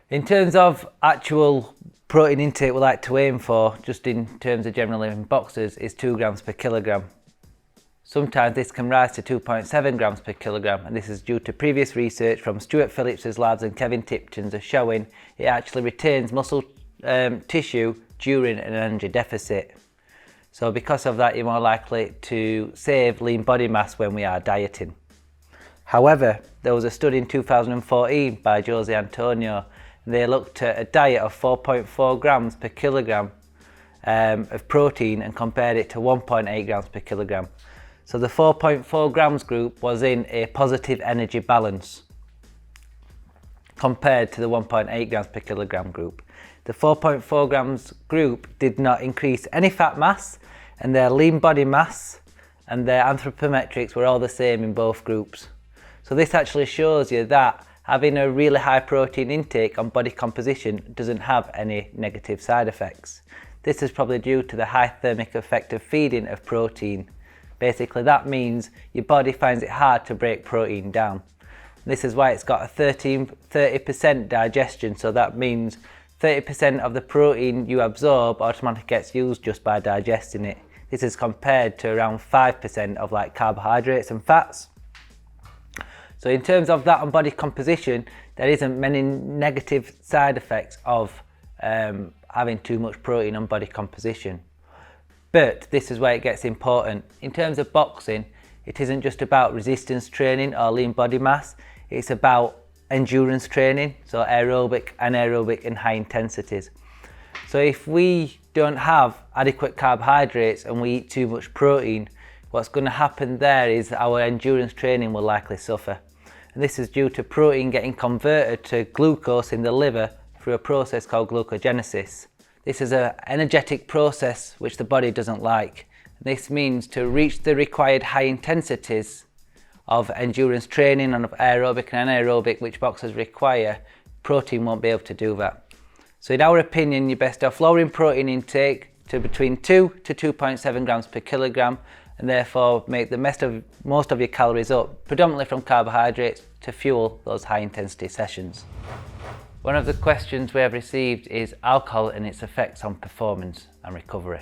In terms of actual protein intake we like to aim for, just in terms of generally in boxers, is 2 grams per kilogram. Sometimes this can rise to 2.7 grams per kilogram, and this is due to previous research from Stuart Phillips's labs and Kevin Tipton's of showing it actually retains muscle tissue during an energy deficit. So because of that, you're more likely to save lean body mass when we are dieting. However, there was a study in 2014 by Jose Antonio. They looked at a diet of 4.4 grams per kilogram of protein and compared it to 1.8 grams per kilogram. So the 4.4 grams group was in a positive energy balance compared to the 1.8 grams per kilogram group. The 4.4 grams group did not increase any fat mass, and their lean body mass and their anthropometrics were all the same in both groups. So this actually shows you that having a really high protein intake on body composition doesn't have any negative side effects. This is probably due to the high thermic effect of feeding of protein. Basically, that means your body finds it hard to break protein down. This is why it's got a 30% digestion, so that means 30% of the protein you absorb automatically gets used just by digesting it. This is compared to around 5% of like carbohydrates and fats. So in terms of that on body composition, there isn't many negative side effects of having too much protein on body composition. But this is where it gets important. In terms of boxing, it isn't just about resistance training or lean body mass, it's about endurance training, so aerobic, anaerobic and high intensities. So if we don't have adequate carbohydrates and we eat too much protein, what's going to happen there is our endurance training will likely suffer. And this is due to protein getting converted to glucose in the liver through a process called glucogenesis. This is an energetic process which the body doesn't like. This means to reach the required high intensities of endurance training and of aerobic and anaerobic which boxers require, protein won't be able to do that. So in our opinion, you're best off lowering protein intake to between 2 to 2.7 grams per kilogram, and therefore make the most of your calories up, predominantly from carbohydrates, to fuel those high intensity sessions. One of the questions we have received is alcohol and its effects on performance and recovery.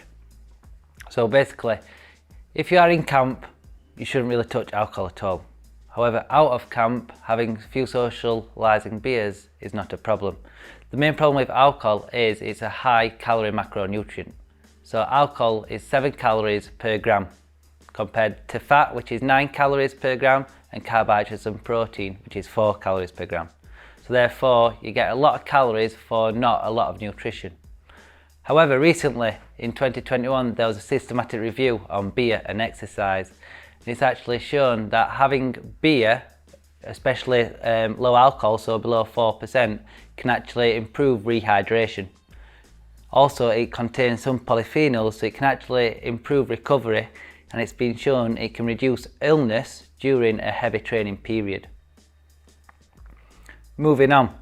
So basically, if you are in camp, you shouldn't really touch alcohol at all. However, out of camp, having a few socialising beers is not a problem. The main problem with alcohol is it's a high calorie macronutrient. So alcohol is 7 calories per gram compared to fat, which is 9 calories per gram, and carbohydrates and protein, which is 4 calories per gram. So therefore, you get a lot of calories for not a lot of nutrition. However, recently in 2021, there was a systematic review on beer and exercise. And it's actually shown that having beer, especially low alcohol, so below 4%, can actually improve rehydration. Also, it contains some polyphenols, so it can actually improve recovery, and it's been shown it can reduce illness during a heavy training period. Moving on.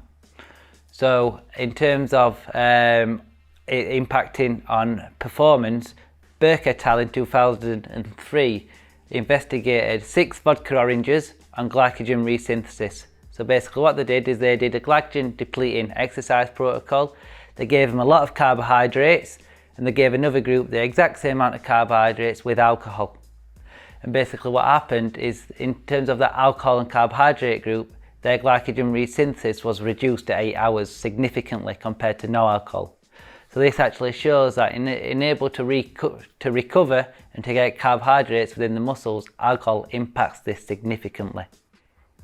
So in terms of it impacting on performance, Burke et al. In 2003 investigated 6 vodka oranges on glycogen resynthesis. So basically what they did is they did a glycogen depleting exercise protocol. They gave them a lot of carbohydrates, and they gave another group the exact same amount of carbohydrates with alcohol. And basically what happened is, in terms of that alcohol and carbohydrate group, their glycogen resynthesis was reduced to 8 hours significantly compared to no alcohol. So this actually shows that in able to recover and to get carbohydrates within the muscles, alcohol impacts this significantly.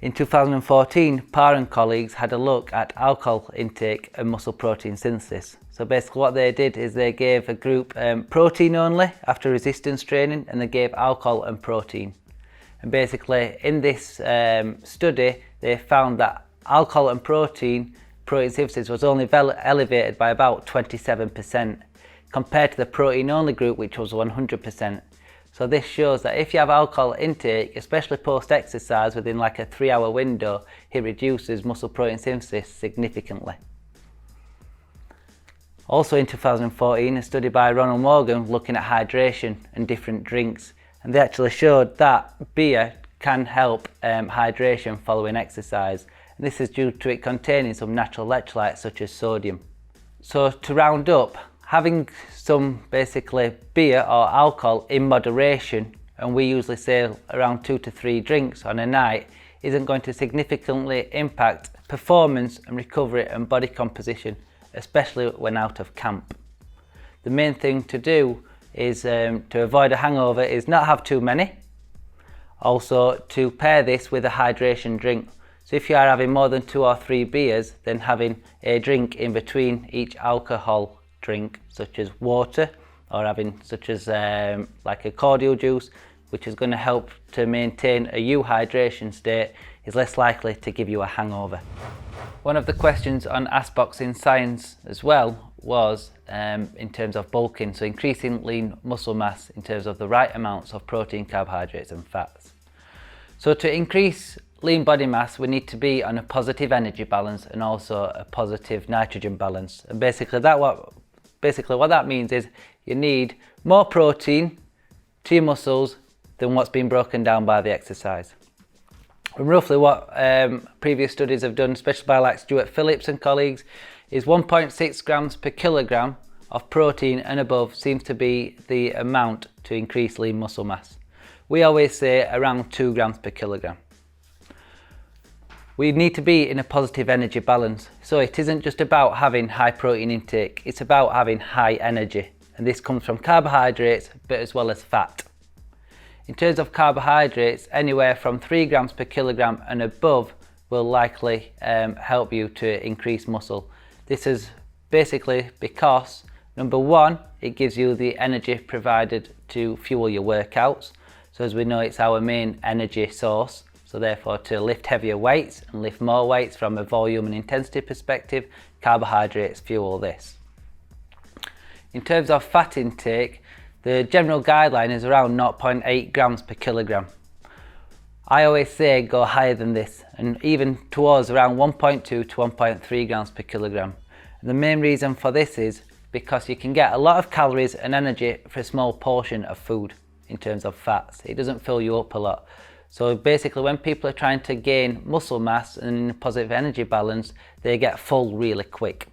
In 2014, Parr and colleagues had a look at alcohol intake and muscle protein synthesis. So basically what they did is they gave a group protein only after resistance training, and they gave alcohol and protein. And basically in this study, they found that alcohol and protein synthesis was only elevated by about 27% compared to the protein only group, which was 100%. So this shows that if you have alcohol intake, especially post-exercise within like a 3-hour window, it reduces muscle protein synthesis significantly. Also in 2014, a study by Ronald Morgan looking at hydration and different drinks, and they actually showed that beer can help hydration following exercise, and this is due to it containing some natural electrolytes such as sodium. So to round up, having some basically beer or alcohol in moderation, and we usually say around 2 to 3 drinks on a night, isn't going to significantly impact performance and recovery and body composition, especially when out of camp. The main thing to do is to avoid a hangover is not have too many. Also to pair this with a hydration drink. So if you are having more than 2 or 3 beers, then having a drink in between each alcohol drink, such as water, or having such as like a cordial juice, which is going to help to maintain a euhydration state, is less likely to give you a hangover. One of the questions on AskBox in Science as well was in terms of bulking, so increasing lean muscle mass in terms of the right amounts of protein, carbohydrates and fats. So to increase lean body mass, we need to be on a positive energy balance and also a positive nitrogen balance. And basically what that means is you need more protein to your muscles than what's been broken down by the exercise. And roughly what previous studies have done, especially by like Stuart Phillips and colleagues, is 1.6 grams per kilogram of protein and above seems to be the amount to increase lean muscle mass. We always say around 2 grams per kilogram. We need to be in a positive energy balance. So it isn't just about having high protein intake, it's about having high energy. And this comes from carbohydrates, but as well as fat. In terms of carbohydrates, anywhere from 3 grams per kilogram and above will likely help you to increase muscle. This is basically because, number one, it gives you the energy provided to fuel your workouts. So as we know, it's our main energy source. So therefore, to lift heavier weights and lift more weights from a volume and intensity perspective, carbohydrates fuel this. In terms of fat intake, the general guideline is around 0.8 grams per kilogram. I always say go higher than this, and even towards around 1.2 to 1.3 grams per kilogram. And the main reason for this is because you can get a lot of calories and energy for a small portion of food in terms of fats. It doesn't fill you up a lot. So basically when people are trying to gain muscle mass and a positive energy balance, they get full really quick.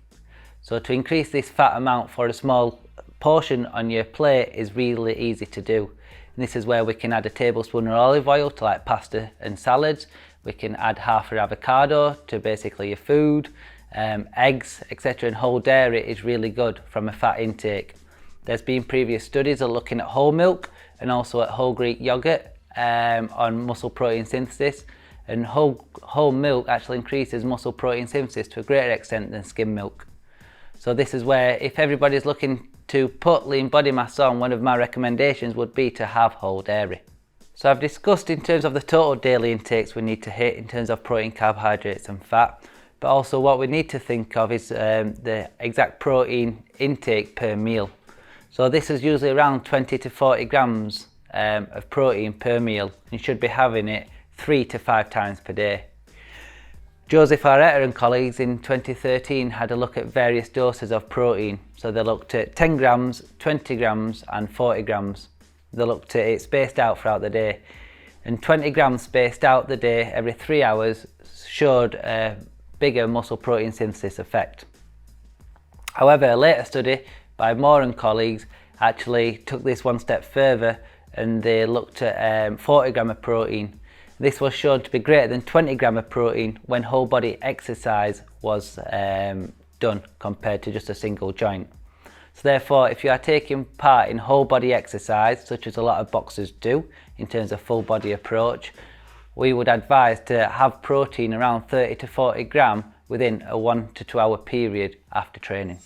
So to increase this fat amount for a small portion on your plate is really easy to do. And this is where we can add a tablespoon of olive oil to like pasta and salads. We can add half an avocado to basically your food, eggs, etc. And whole dairy is really good from a fat intake. There's been previous studies of looking at whole milk and also at whole Greek yogurt on muscle protein synthesis. And whole milk actually increases muscle protein synthesis to a greater extent than skim milk. So this is where, if everybody's looking to put lean body mass on, one of my recommendations would be to have whole dairy. So I've discussed in terms of the total daily intakes we need to hit in terms of protein, carbohydrates and fat, but also what we need to think of is the exact protein intake per meal. So this is usually around 20 to 40 grams of protein per meal. You should be having it 3 to 5 times per day. Joseph Areta and colleagues in 2013 had a look at various doses of protein. So they looked at 10 grams, 20 grams and 40 grams. They looked at it spaced out throughout the day. And 20 grams spaced out the day every 3 hours showed a bigger muscle protein synthesis effect. However, a later study by Moore and colleagues actually took this one step further and they looked at 40 grams of protein. This was shown to be greater than 20 grams of protein when whole body exercise was done compared to just a single joint. So therefore, if you are taking part in whole body exercise, such as a lot of boxers do in terms of full body approach, we would advise to have protein around 30 to 40 grams within a 1 to 2 hour period after training.